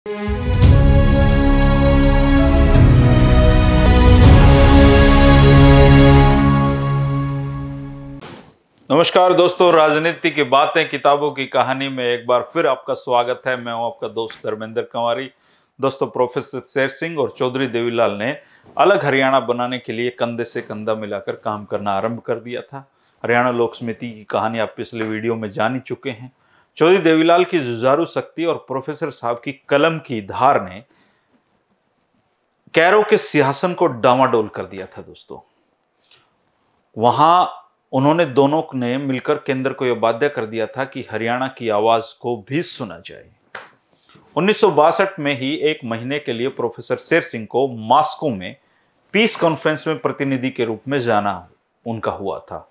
नमस्कार दोस्तों, राजनीति की बातें किताबों की कहानी में एक बार फिर आपका स्वागत है। मैं हूं आपका दोस्त धर्मेंद्र कंवारी। दोस्तों, प्रोफेसर शेर सिंह और चौधरी देवीलाल ने अलग हरियाणा बनाने के लिए कंधे से कंधा मिलाकर काम करना आरंभ कर दिया था। हरियाणा लोक समिति की कहानी आप पिछले वीडियो में जान ही चुके हैं। चौधरी देवीलाल की जुझारू शक्ति और प्रोफेसर साहब की कलम की धार ने कैरो के सिंहासन को डामाडोल कर दिया था। दोस्तों, वहां उन्होंने दोनों ने मिलकर केंद्र को यह बाध्य कर दिया था कि हरियाणा की आवाज को भी सुना जाए। 1962 में ही एक महीने के लिए प्रोफेसर शेर सिंह को मॉस्को में पीस कॉन्फ्रेंस में प्रतिनिधि के रूप में जाना उनका हुआ था।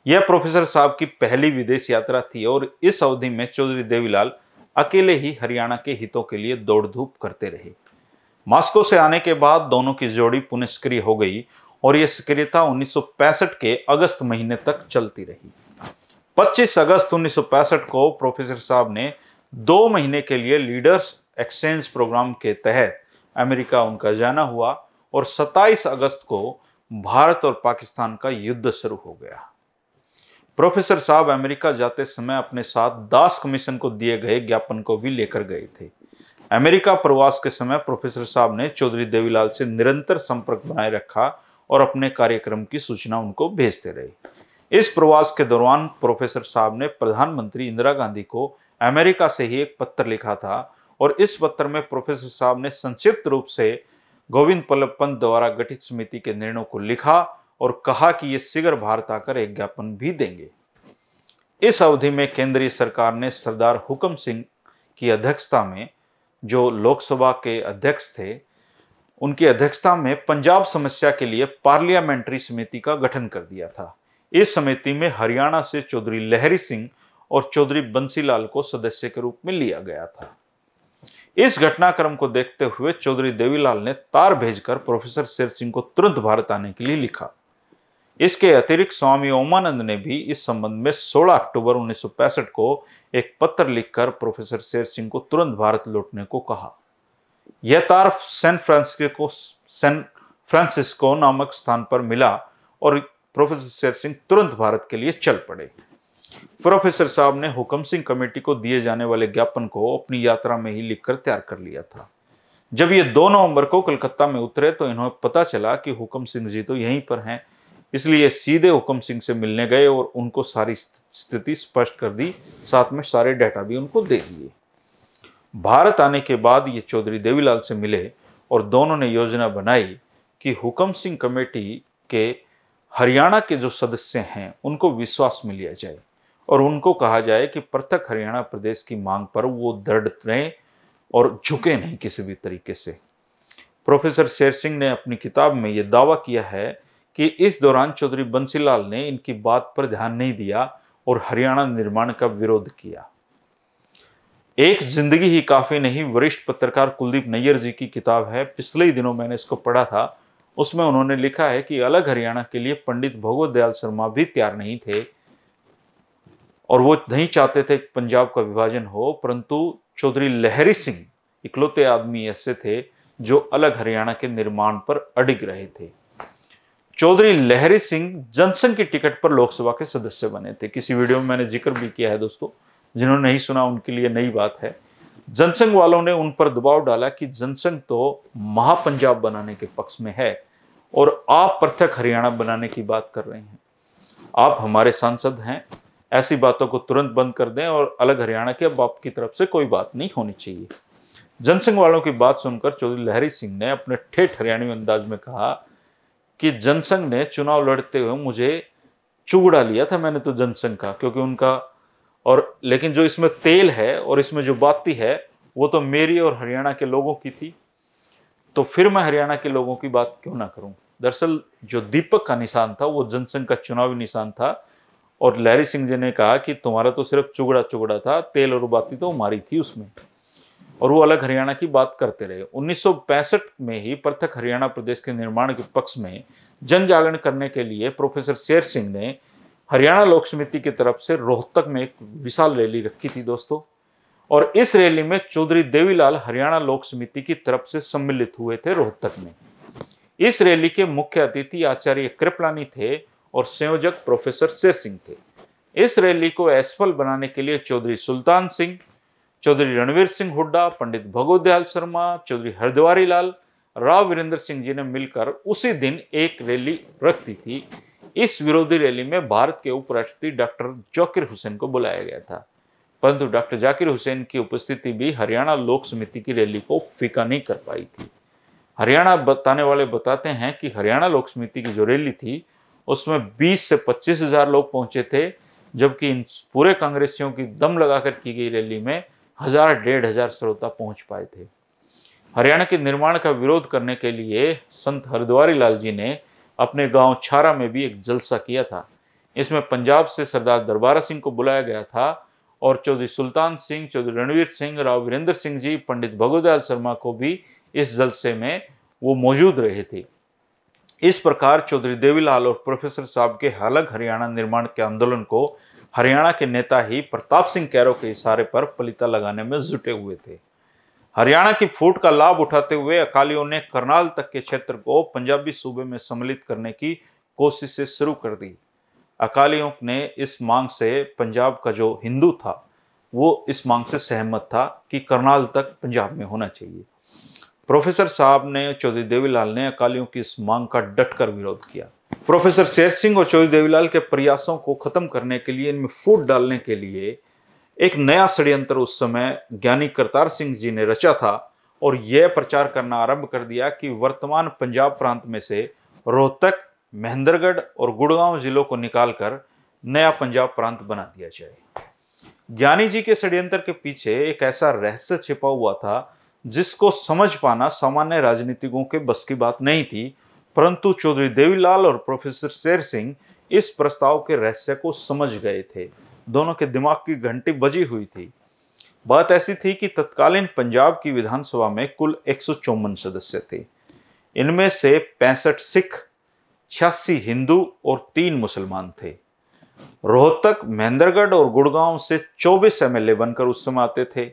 यह प्रोफेसर साहब की पहली विदेश यात्रा थी और इस अवधि में चौधरी देवीलाल अकेले ही हरियाणा के हितों के लिए दौड़ धूप करते रहे। मॉस्को से आने के बाद दोनों की जोड़ी पुनः सक्रिय हो गई और यह सक्रियता 1965 के अगस्त महीने तक चलती रही। 25 अगस्त 1965 को प्रोफेसर साहब ने 2 महीने के लिए लीडर्स एक्सचेंज प्रोग्राम के तहत अमेरिका उनका जाना हुआ और 27 अगस्त को भारत और पाकिस्तान का युद्ध शुरू हो गया। प्रोफेसर साहब अमेरिका जाते समय अपने साथ दास कमीशन को दिए गए ज्ञापन को भी लेकर गए थे। अमेरिका प्रवास के समय प्रोफेसर साहब ने चौधरी देवीलाल से निरंतर संपर्क बनाए रखा और अपने कार्यक्रम की सूचना उनको भेजते रहे। इस प्रवास के दौरान प्रोफेसर साहब ने प्रधानमंत्री इंदिरा गांधी को अमेरिका से ही एक पत्र लिखा था और इस पत्र में प्रोफेसर साहब ने संक्षिप्त रूप से गोविंद बल्लभ पंत द्वारा गठित समिति के निर्णयों को लिखा और कहा कि ये शीघ्र भारत आकर एक ज्ञापन भी देंगे। इस अवधि में केंद्रीय सरकार ने सरदार हुकम सिंह की अध्यक्षता में, जो लोकसभा के अध्यक्ष थे, उनकी अध्यक्षता में पंजाब समस्या के लिए पार्लियामेंट्री समिति का गठन कर दिया था। इस समिति में हरियाणा से चौधरी लहरी सिंह और चौधरी बंसीलाल को सदस्य के रूप में लिया गया था। इस घटनाक्रम को देखते हुए चौधरी देवीलाल ने तार भेजकर प्रोफेसर शेर सिंह को तुरंत भारत आने के लिए लिखा। इसके अतिरिक्त स्वामी ओमानंद ने भी इस संबंध में 16 अक्टूबर 1965 को एक पत्र लिखकर प्रोफेसर शेर सिंह को तुरंत भारत लौटने को कहा। यह तार सैन फ्रांसिस्को नामक स्थान पर मिला और प्रोफेसर शेर सिंह तुरंत भारत के लिए चल पड़े। प्रोफेसर साहब ने हुकम सिंह कमेटी को दिए जाने वाले ज्ञापन को अपनी यात्रा में ही लिखकर तैयार कर लिया था। जब ये 2 नवंबर को कलकत्ता में उतरे तो इन्हें पता चला कि हुकम सिंह जी तो यहीं पर हैं, इसलिए सीधे हुकम सिंह से मिलने गए और उनको सारी स्थिति स्पष्ट कर दी, साथ में सारे डाटा भी उनको दे दिए। भारत आने के बाद ये चौधरी देवीलाल से मिले और दोनों ने योजना बनाई कि हुकम सिंह कमेटी के हरियाणा के जो सदस्य हैं उनको विश्वास में लिया जाए और उनको कहा जाए कि पृथक हरियाणा प्रदेश की मांग पर वो दृढ़ रहें और झुके नहीं किसी भी तरीके से। प्रोफेसर शेर सिंह ने अपनी किताब में यह दावा किया है कि इस दौरान चौधरी बंसीलाल ने इनकी बात पर ध्यान नहीं दिया और हरियाणा निर्माण का विरोध किया। एक जिंदगी ही काफी नहीं वरिष्ठ पत्रकार कुलदीप नैयर जी की किताब है, पिछले ही दिनों मैंने इसको पढ़ा था। उसमें उन्होंने लिखा है कि अलग हरियाणा के लिए पंडित भगवत दयाल शर्मा भी तैयार नहीं थे और वो नहीं चाहते थे कि पंजाब का विभाजन हो, परंतु चौधरी लहरी सिंह इकलौते आदमी ऐसे थे जो अलग हरियाणा के निर्माण पर अडिग रहे थे। चौधरी लहरी सिंह जनसंघ की टिकट पर लोकसभा के सदस्य बने थे। किसी वीडियो में मैंने जिक्र भी किया है दोस्तों, जिन्होंने नहीं सुना उनके लिए नई बात है। जनसंघ वालों ने उन पर दबाव डाला कि जनसंघ तो महापंजाब बनाने के पक्ष में है और आप पृथक हरियाणा बनाने की बात कर रहे हैं। आप हमारे सांसद हैं, ऐसी बातों को तुरंत बंद कर दें और अलग हरियाणा के अब आपकी तरफ से कोई बात नहीं होनी चाहिए। जनसंघ वालों की बात सुनकर चौधरी लहरी सिंह ने अपने ठेठ हरियाणवी अंदाज में कहा कि जनसंघ ने चुनाव लड़ते हुए मुझे चुगड़ा लिया था, मैंने तो जनसंघ का, क्योंकि उनका और लेकिन जो इसमें तेल है और इसमें जो बाती है वो तो मेरी और हरियाणा के लोगों की थी, तो फिर मैं हरियाणा के लोगों की बात क्यों ना करूं। दरअसल जो दीपक का निशान था वो जनसंघ का चुनावी निशान था और लहरी सिंह जी ने कहा कि तुम्हारा तो सिर्फ चुगड़ा चुगड़ा था, तेल और बाती तो हमारी थी उसमें, और वो अलग हरियाणा की बात करते रहे। 1965 में ही पृथक हरियाणा प्रदेश के निर्माण के पक्ष में जन जागरण करने के लिए प्रोफेसर शेर सिंह ने हरियाणा लोक समिति की तरफ से रोहतक में एक विशाल रैली रखी थी दोस्तों, और इस रैली में चौधरी देवीलाल हरियाणा लोक समिति की तरफ से सम्मिलित हुए थे रोहतक में। इस रैली के मुख्य अतिथि आचार्य कृपलानी थे और संयोजक प्रोफेसर शेर सिंह थे। इस रैली को असफल बनाने के लिए चौधरी सुल्तान सिंह, चौधरी रणवीर सिंह हुड्डा, पंडित भगवदयाल शर्मा, चौधरी हरद्वारी लाल, राव वीरेंद्र सिंह जी ने मिलकर उसी दिन एक रैली रख दी थी। इस विरोधी रैली में भारत के उपराष्ट्रपति डॉक्टर जाकिर हुसैन को बुलाया गया था, परंतु डॉक्टर जाकिर हुसैन की उपस्थिति भी हरियाणा लोक समिति की रैली को फीका नहीं कर पाई थी। हरियाणा बताने वाले बताते हैं कि हरियाणा लोक समिति की जो रैली थी उसमें 20 से 25 हजार लोग पहुंचे थे, जबकि इन पूरे कांग्रेसियों की दम लगाकर की गई रैली में 1000-1500 श्रोता पहुंच पाए थे। हरियाणा के निर्माण का विरोध करने के लिए संत हरद्वारी लाल जी ने अपने गांव छारा में भी एक जलसा किया था। इसमें पंजाब से सरदार दरबारा सिंह को बुलाया गया था और चौधरी सुल्तान सिंह, चौधरी रणवीर सिंह, राव वीरेंद्र सिंह जी, पंडित भगवदयाल शर्मा को भी इस जलसे में वो मौजूद रहे थे। इस प्रकार चौधरी देवीलाल और प्रोफेसर साहब के अलग हरियाणा निर्माण के आंदोलन को हरियाणा के नेता ही प्रताप सिंह कैरो के इशारे पर पलीता लगाने में जुटे हुए थे। हरियाणा की फूट का लाभ उठाते हुए अकालियों ने करनाल तक के क्षेत्र को पंजाबी सूबे में सम्मिलित करने की कोशिशें शुरू कर दी। अकालियों ने इस मांग से, पंजाब का जो हिंदू था वो इस मांग से सहमत था कि करनाल तक पंजाब में होना चाहिए। प्रोफेसर साहब ने, चौधरी देवीलाल ने अकालियों की इस मांग का डटकर विरोध किया। प्रोफेसर शेर सिंह और चौधरी देवीलाल के प्रयासों को खत्म करने के लिए, इनमें फूट डालने के लिए एक नया षड्यंत्र उस समय ज्ञानी करतार सिंह जी ने रचा था और यह प्रचार करना आरंभ कर दिया कि वर्तमान पंजाब प्रांत में से रोहतक, महेंद्रगढ़ और गुड़गांव जिलों को निकालकर नया पंजाब प्रांत बना दिया जाए। ज्ञानी जी के षड्यंत्र के पीछे एक ऐसा रहस्य छिपा हुआ था जिसको समझ पाना सामान्य राजनीतिकों के बस की बात नहीं थी, परंतु चौधरी देवीलाल और प्रोफेसर शेर सिंह इस प्रस्ताव के रहस्य को समझ गए थे। दोनों के दिमाग की घंटी बजी हुई थी। बात ऐसी थी कि तत्कालीन पंजाब की विधानसभा में कुल 154 सदस्य थे। इनमें से 65 सिख, 86 हिंदू और 3 मुसलमान थे। रोहतक, महेंद्रगढ़ और गुड़गांव से 24 एमएलए बनकर उस समय आते थे।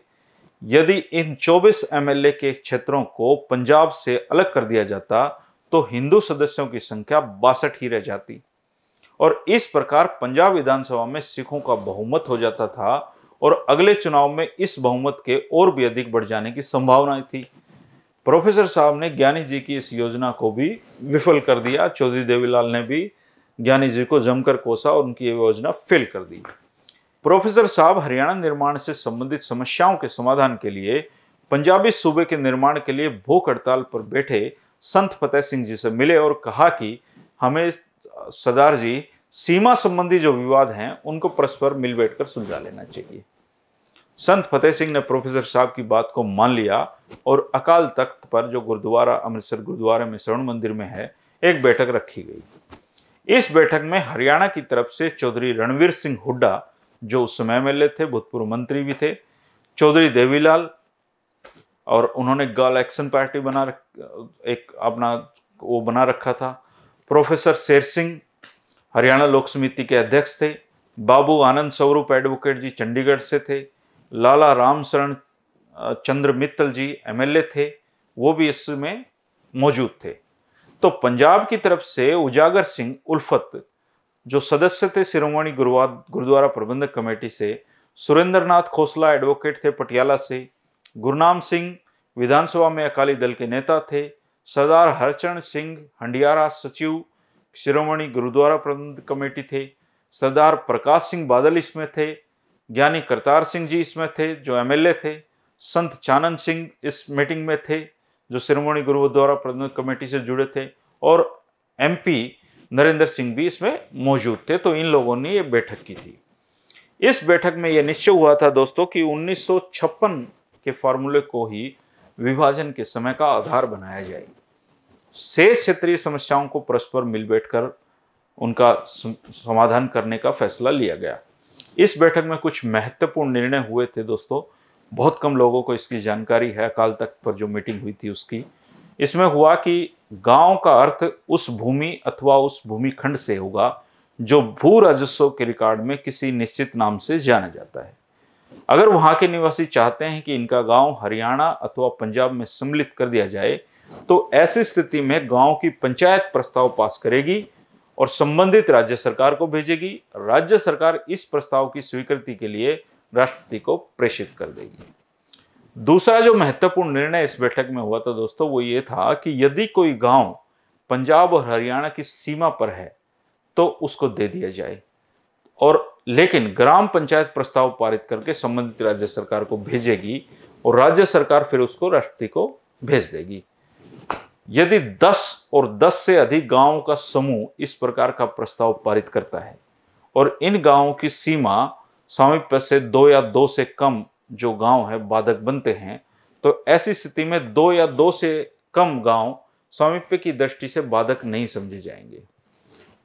यदि इन 24 एमएलए के क्षेत्रों को पंजाब से अलग कर दिया जाता तो हिंदू सदस्यों की संख्या 62 ही रह जाती और इस प्रकार पंजाब विधानसभा में सिखों का बहुमत हो जाता था और अगले चुनाव में इस बहुमत के और भी अधिक बढ़ जाने की संभावना थी। प्रोफेसर साहब ने ज्ञानी जी की इस योजना को भी विफल कर दिया। चौधरी देवीलाल ने भी ज्ञानी जी को जमकर कोसा और उनकी योजना फेल कर दी। प्रोफेसर साहब हरियाणा निर्माण से संबंधित समस्याओं के समाधान के लिए पंजाबी सूबे के निर्माण के लिए भूख हड़ताल पर बैठे संत फतेह सिंह जी से मिले और कहा कि हमें सरदार जी सीमा संबंधी जो विवाद हैं उनको परस्पर मिल बैठकर सुलझा लेना चाहिए। संत फतेह सिंह ने प्रोफेसर साहब की बात को मान लिया और अकाल तख्त पर, जो गुरुद्वारा अमृतसर गुरुद्वारे में स्वर्ण मंदिर में है, एक बैठक रखी गई। इस बैठक में हरियाणा की तरफ से चौधरी रणवीर सिंह हुड्डा, जो उस समय एमएलए थे, भूतपूर्व मंत्री भी थे, चौधरी देवीलाल, और उन्होंने गर्ल एक्शन पार्टी एक अपना वो बना रखा था। प्रोफेसर शेर सिंह हरियाणा लोक समिति के अध्यक्ष थे। बाबू आनंद स्वरूप एडवोकेट जी चंडीगढ़ से थे। लाला राम शरण चंद्र मित्तल जी एमएलए थे, वो भी इसमें मौजूद थे। तो पंजाब की तरफ से उजागर सिंह उल्फत, जो सदस्य थे शिरोमणि गुरुद्वारा प्रबंधक कमेटी से, सुरेंद्रनाथ खोसला एडवोकेट थे पटियाला से, गुरनाम सिंह विधानसभा में अकाली दल के नेता थे, सरदार हरचरण सिंह हंडियारा सचिव शिरोमणि गुरुद्वारा प्रबंधक कमेटी थे, सरदार प्रकाश सिंह बादल इसमें थे, ज्ञानी करतार सिंह जी इसमें थे जो एमएलए थे, संत चानन सिंह इस मीटिंग में थे जो शिरोमणि गुरुद्वारा प्रबंधक कमेटी से जुड़े थे, और एमपी नरेंद्र सिंह भी इसमें मौजूद थे। तो इन लोगों ने ये बैठक की थी। इस बैठक में यह निश्चय हुआ था दोस्तों कि 1956 के फॉर्मूले को ही विभाजन के समय का आधार बनाया जाए। शेष क्षेत्रीय समस्याओं को परस्पर मिल बैठकर उनका समाधान करने का फैसला लिया गया। इस बैठक में कुछ महत्वपूर्ण निर्णय हुए थे दोस्तों, बहुत कम लोगों को इसकी जानकारी है। अकाल तख्त पर जो मीटिंग हुई थी उसकी, इसमें हुआ कि गांव का अर्थ उस भूमि अथवा उस भूमिखंड से होगा जो भू राजस्व के रिकॉर्ड में किसी निश्चित नाम से जाना जाता है। अगर वहां के निवासी चाहते हैं कि इनका गांव हरियाणा अथवा पंजाब में सम्मिलित कर दिया जाए तो ऐसी स्थिति में गांव की पंचायत प्रस्ताव पास करेगी और संबंधित राज्य सरकार को भेजेगी। राज्य सरकार इस प्रस्ताव की स्वीकृति के लिए राष्ट्रपति को प्रेषित कर देगी। दूसरा जो महत्वपूर्ण निर्णय इस बैठक में हुआ था दोस्तों, वो ये था कि यदि कोई गांव पंजाब और हरियाणा की सीमा पर है तो उसको दे दिया जाए, और लेकिन ग्राम पंचायत प्रस्ताव पारित करके संबंधित राज्य सरकार को भेजेगी और राज्य सरकार फिर उसको राष्ट्रपति को भेज देगी। यदि 10 और 10 से अधिक गांवों का समूह इस प्रकार का प्रस्ताव पारित करता है और इन गांवों की सीमा सामीप्य से 2 या 2 से कम जो गांव है बाधक बनते हैं, तो ऐसी स्थिति में 2 या 2 से कम गांव स्वामित्व की दृष्टि से बाधक नहीं समझे जाएंगे।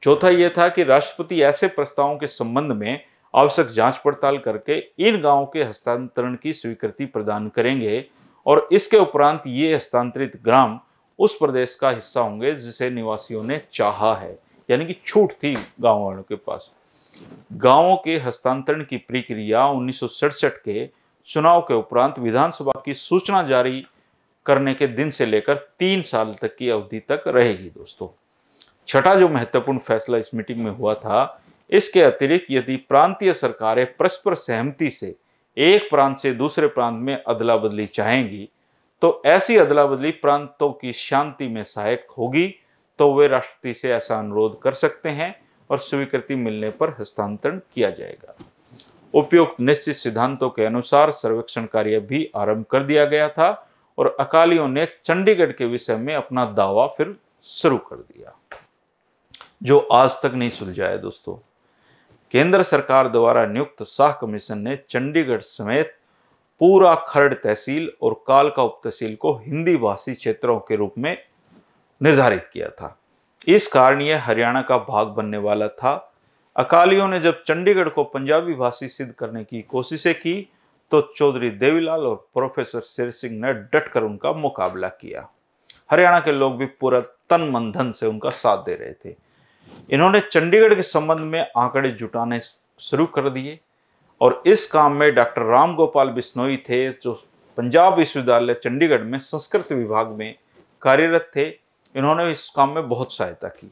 चौथा यह था कि राष्ट्रपति ऐसे प्रस्तावों के संबंध में आवश्यक जांच पड़ताल करके इन गांवों के हस्तांतरण की स्वीकृति प्रदान करेंगे और इसके उपरांत ये हस्तांतरित ग्राम उस प्रदेश का हिस्सा होंगे जिसे निवासियों ने चाहा है, यानी कि छूट थी गांव वालों के पास। गांवों के हस्तांतरण की प्रक्रिया 1967 के चुनाव के उपरांत विधानसभा की सूचना जारी करने के दिन से लेकर 3 साल तक की अवधि तक रहेगी दोस्तों। छठा जो महत्वपूर्ण फैसला इस मीटिंग में हुआ था, इसके अतिरिक्त यदि प्रांतीय सरकारें परस्पर सहमति से एक प्रांत से दूसरे प्रांत में अदला बदली चाहेंगी तो ऐसी अदला बदली प्रांतों की शांति में सहायक होगी, तो वे राष्ट्रपति से ऐसा अनुरोध कर सकते हैं और स्वीकृति मिलने पर हस्तांतरण किया जाएगा। उपयुक्त निश्चित सिद्धांतों के अनुसार सर्वेक्षण कार्य भी आरंभ कर दिया गया था और अकालियों ने चंडीगढ़ के विषय में अपना दावा फिर शुरू कर दिया, जो आज तक नहीं सुलझा है दोस्तों। केंद्र सरकार द्वारा नियुक्त शाह कमीशन ने चंडीगढ़ समेत पूरा खरड़ तहसील और कालका उप तहसील को हिंदी भाषी क्षेत्रों के रूप में निर्धारित किया था। इस कारण यह हरियाणा का भाग बनने वाला था। अकालियों ने जब चंडीगढ़ को पंजाबी भाषी सिद्ध करने की कोशिशें की तो चौधरी देवीलाल और प्रोफेसर शेर सिंह ने डटकर उनका मुकाबला किया। हरियाणा के लोग भी पूरा तन मन धन से उनका साथ दे रहे थे। इन्होंने चंडीगढ़ के संबंध में आंकड़े जुटाने शुरू कर दिए और इस काम में डॉक्टर राम गोपाल बिश्नोई थे, जो पंजाब विश्वविद्यालय चंडीगढ़ में संस्कृत विभाग में कार्यरत थे। इन्होंने इस काम में बहुत सहायता की।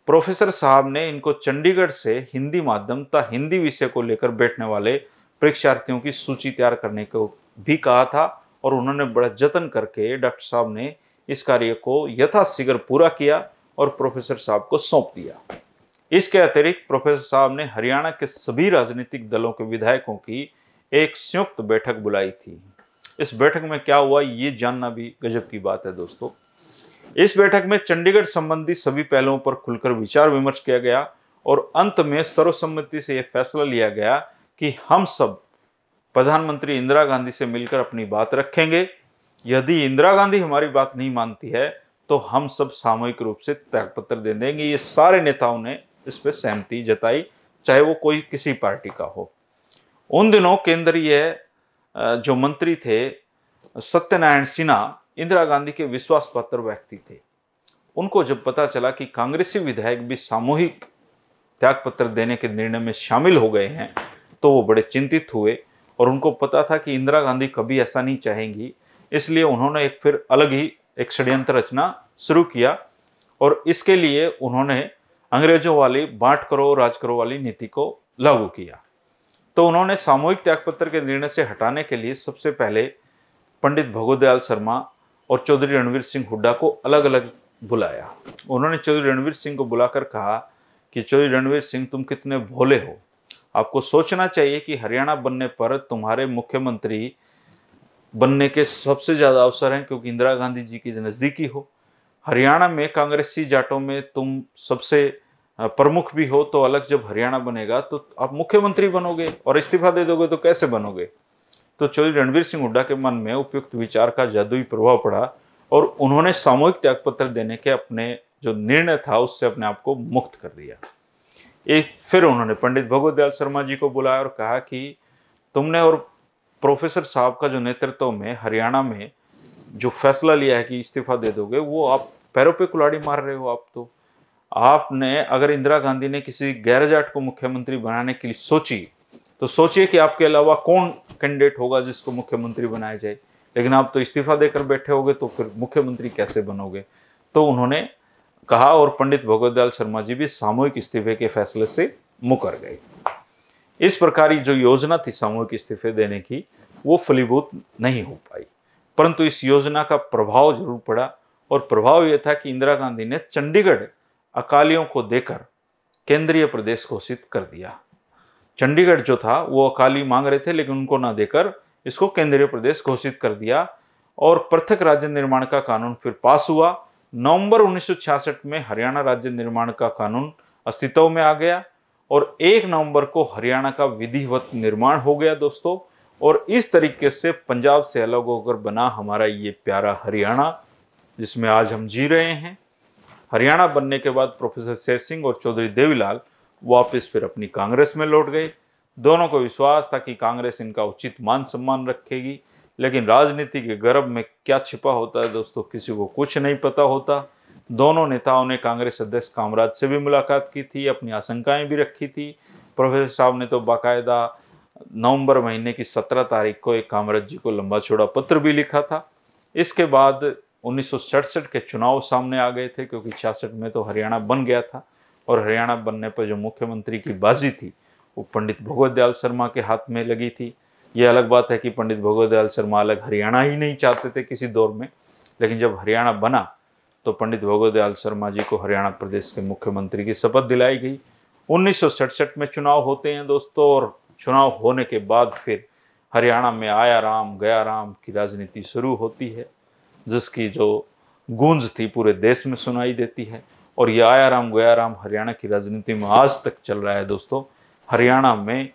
प्रोफेसर साहब ने इनको चंडीगढ़ से हिंदी माध्यम तथा हिंदी विषय को लेकर बैठने वाले परीक्षार्थियों की सूची तैयार करने को भी कहा था और उन्होंने बड़ा जतन करके डॉक्टर साहब ने इस कार्य को यथाशीघ्र पूरा किया और प्रोफेसर साहब को सौंप दिया। इसके अतिरिक्त प्रोफेसर साहब ने हरियाणा के सभी राजनीतिक दलों के विधायकों की एक संयुक्त बैठक बुलाई थी। इस बैठक में क्या हुआ ये जानना भी गजब की बात है दोस्तों। इस बैठक में चंडीगढ़ संबंधी सभी पहलुओं पर खुलकर विचार विमर्श किया गया और अंत में सर्वसम्मति से यह फैसला लिया गया कि हम सब प्रधानमंत्री इंदिरा गांधी से मिलकर अपनी बात रखेंगे। यदि इंदिरा गांधी हमारी बात नहीं मानती है तो हम सब सामूहिक रूप से त्यागपत्र दे देंगे। ये सारे नेताओं ने इस पर सहमति जताई, चाहे वो कोई किसी पार्टी का हो। उन दिनों केंद्रीय जो मंत्री थे सत्यनारायण सिन्हा इंदिरा गांधी के विश्वास पात्र व्यक्ति थे। उनको जब पता चला कि कांग्रेसी विधायक भी सामूहिक त्यागपत्र देने के निर्णय में शामिल हो गए हैं तो वो बड़े चिंतित हुए और उनको पता था कि इंदिरा गांधी कभी ऐसा नहीं चाहेंगी। इसलिए उन्होंने एक फिर अलग ही एक षड्यंत्र रचना शुरू किया और इसके लिए उन्होंने अंग्रेजों वाली बांट करो राज करो वाली नीति को लागू किया। तो उन्होंने सामूहिक त्यागपत्र के निर्णय से हटाने के लिए सबसे पहले पंडित भगवत दयाल शर्मा और चौधरी रणवीर सिंह हुड्डा को अलग अलग बुलाया। उन्होंने चौधरी रणवीर सिंह को बुलाकर कहा कि चौधरी रणवीर सिंह, तुम कितने भोले हो। आपको सोचना चाहिए कि हरियाणा बनने पर तुम्हारे मुख्यमंत्री बनने के सबसे ज्यादा अवसर हैं क्योंकि इंदिरा गांधी जी की नजदीकी हो। हरियाणा में कांग्रेसी जाटों में तुम सबसे प्रमुख भी हो, तो अलग जब हरियाणा बनेगा तो आप मुख्यमंत्री बनोगे और इस्तीफा दे दोगे तो कैसे बनोगे। तो चौधरी रणवीर सिंह हुड्डा के मन में उपयुक्त विचार का जादुई प्रभाव पड़ा और उन्होंने सामूहिक त्यागपत्र देने के अपने जो निर्णय था उससे अपने आप को मुक्त कर दिया। फिर उन्होंने पंडित भगवत दयाल शर्मा जी को बुलाया और कहा कि तुमने और प्रोफेसर साहब का जो नेतृत्व में हरियाणा में जो फैसला लिया है कि इस्तीफा दे दोगे, वो आप पैरों पे कुल्हाड़ी मार रहे हो। आपने अगर इंदिरा गांधी ने किसी गैर जाट को मुख्यमंत्री बनाने के लिए सोची तो सोचिए कि आपके अलावा कौन कैंडिडेट होगा जिसको मुख्यमंत्री बनाया जाए, लेकिन आप तो इस्तीफा देकर बैठे होगे, तो फिर मुख्यमंत्री कैसे बनोगे। तो उन्होंने कहा और पंडित भगवत दयाल शर्मा जी भी सामूहिक इस्तीफे के फैसले से मुकर गए। इस प्रकार जो योजना थी सामूहिक इस्तीफे देने की, वो फलीभूत नहीं हो पाई, परंतु इस योजना का प्रभाव जरूर पड़ा। और प्रभाव यह था कि इंदिरा गांधी ने चंडीगढ़ अकालियों को देकर केंद्रीय प्रदेश घोषित कर दिया। चंडीगढ़ जो था वो अकाली मांग रहे थे, लेकिन उनको ना देकर इसको केंद्रीय प्रदेश घोषित कर दिया। और पृथक राज्य निर्माण का कानून फिर पास हुआ। नवंबर 1966 में हरियाणा राज्य निर्माण का कानून अस्तित्व में आ गया और 1 नवंबर को हरियाणा का विधिवत निर्माण हो गया दोस्तों। और इस तरीके से पंजाब से अलग होकर बना हमारा ये प्यारा हरियाणा, जिसमें आज हम जी रहे हैं। हरियाणा बनने के बाद प्रोफेसर शेर सिंह और चौधरी देवीलाल वापस फिर अपनी कांग्रेस में लौट गए। दोनों को विश्वास था कि कांग्रेस इनका उचित मान सम्मान रखेगी, लेकिन राजनीति के गर्भ में क्या छिपा होता है दोस्तों, किसी को कुछ नहीं पता होता। दोनों नेताओं ने कांग्रेस अध्यक्ष कामराज से भी मुलाकात की थी, अपनी आशंकाएं भी रखी थी। प्रोफेसर साहब ने तो बाकायदा नवंबर महीने की 17 तारीख को एक कामराज जी को लंबा चौड़ा पत्र भी लिखा था। इसके बाद 1967 के चुनाव सामने आ गए थे, क्योंकि 66 में तो हरियाणा बन गया था और हरियाणा बनने पर जो मुख्यमंत्री की बाजी थी वो पंडित भगवत दयाल शर्मा के हाथ में लगी थी। ये अलग बात है कि पंडित भगवत दयाल शर्मा अलग हरियाणा ही नहीं चाहते थे किसी दौर में, लेकिन जब हरियाणा बना तो पंडित भगवत दयाल शर्मा जी को हरियाणा प्रदेश के मुख्यमंत्री की शपथ दिलाई गई। 1967 में चुनाव होते हैं दोस्तों, और चुनाव होने के बाद फिर हरियाणा में आया राम गया राम की राजनीति शुरू होती है, जिसकी जो गूंज थी पूरे देश में सुनाई देती है। और ये आया राम गया राम हरियाणा की राजनीति में आज तक चल रहा है दोस्तों। हरियाणा में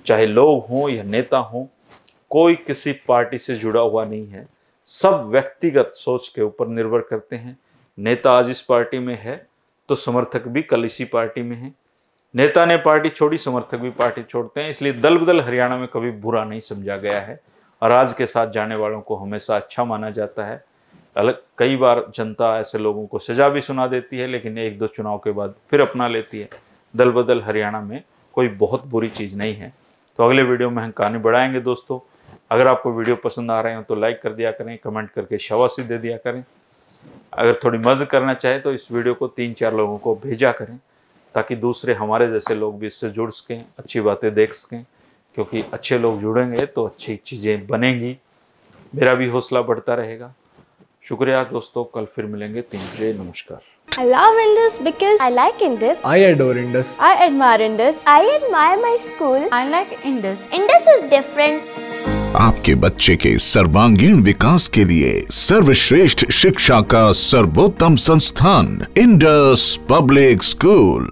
चाहे लोग हों या नेता हों, कोई किसी पार्टी से जुड़ा हुआ नहीं है, सब व्यक्तिगत सोच के ऊपर निर्भर करते हैं। नेता आज इस पार्टी में है तो समर्थक भी कल इसी पार्टी में है। नेता ने पार्टी छोड़ी, समर्थक भी पार्टी छोड़ते हैं। इसलिए दल बदल हरियाणा में कभी बुरा नहीं समझा गया है और आज के साथ जाने वालों को हमेशा अच्छा माना जाता है। अलग कई बार जनता ऐसे लोगों को सजा भी सुना देती है, लेकिन 1-2 चुनाव के बाद फिर अपना लेती है। दल बदल हरियाणा में कोई बहुत बुरी चीज़ नहीं है। तो अगले वीडियो में हम कहानी बढ़ाएंगे दोस्तों। अगर आपको वीडियो पसंद आ रहे हो तो लाइक कर दिया करें, कमेंट करके शाबाशी दे दिया करें। अगर थोड़ी मदद करना चाहे तो इस वीडियो को 3-4 लोगों को भेजा करें, ताकि दूसरे हमारे जैसे लोग भी इससे जुड़ सकें, अच्छी बातें देख सकें, क्योंकि अच्छे लोग जुड़ेंगे तो अच्छी चीज़ें बनेंगी, मेरा भी हौसला बढ़ता रहेगा। शुक्रिया दोस्तों, कल फिर मिलेंगे। 3 बजे। नमस्कार। I love Indus because I like Indus. I adore Indus. I admire Indus. I admire my school. I like Indus. Indus is different. आपके बच्चे के सर्वांगीण विकास के लिए सर्वश्रेष्ठ शिक्षा का सर्वोत्तम संस्थान इंडस पब्लिक स्कूल।